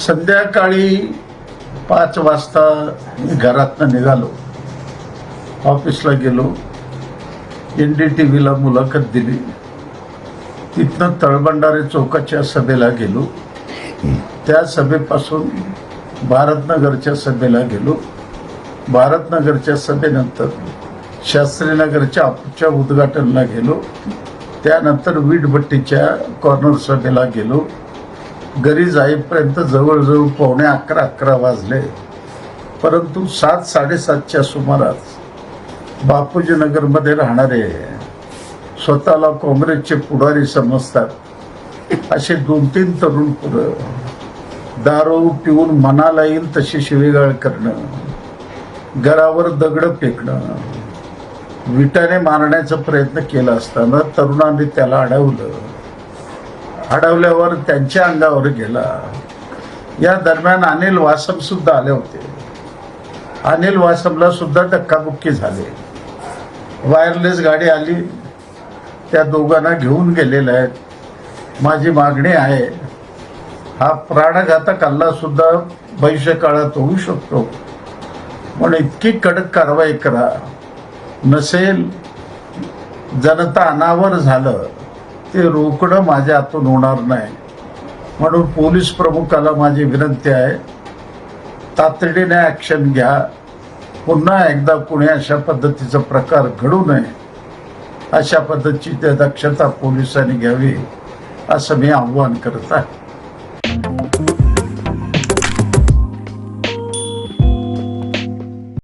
संध्याकाळी 5 वाजता मी घरातनं निघालो, ऑफिसला गेलो, NDTVला मुलाखत दिली, तिथनं तळभंडारे चौकाच्या सभेला गेलो, त्या सभेपासून भारतनगरच्या सभेला गेलो, भारतनगरच्या सभेनंतर शास्त्रीनगरच्या आपूच्या उद्घाटनला गेलो, त्यानंतर वीटभट्टीच्या कॉर्नर सभेला गेलो. घरी जाईपर्यंत जवळजवळ 11:45 वाजले. परंतु 7-7:30च्या सुमारास बापूजी नगरमध्ये राहणारे, स्वतःला काँग्रेसचे पुढारी समजतात असे 2-3 तरुण पुरं दारू पिऊन मनाला येईल तशी शिवीगाळ करणं, घरावर दगड फेकणं, विटाने मारण्याचा प्रयत्न केला असताना तरुणांनी त्याला अडवल्यावर त्यांच्या अंगावर गेला. या दरम्यान अनिल वासम सुद्धा आले होते. अनिल वासमला सुद्धा धक्काबुक्की झाले. वायरलेस गाडी आली, त्या दोघांना घेऊन गेलेल्या आहेत. माझी मागणी आहे, हा प्राणघातक हल्ला सुद्धा भविष्यकाळात होऊ शकतो, म्हणून इतकी कडक कारवाई करा. नसेल जनता अनावर झालं ते रोकडं माझ्या हातून होणार नाही. म्हणून पोलीस प्रमुखाला माझी विनंती आहे, तातडीने ॲक्शन घ्या. पुन्हा एकदा कुणी अशा पद्धतीचा प्रकार घडू नये, अशा पद्धतीची दक्षता पोलिसांनी घ्यावी असं मी आव्हान करत आहे.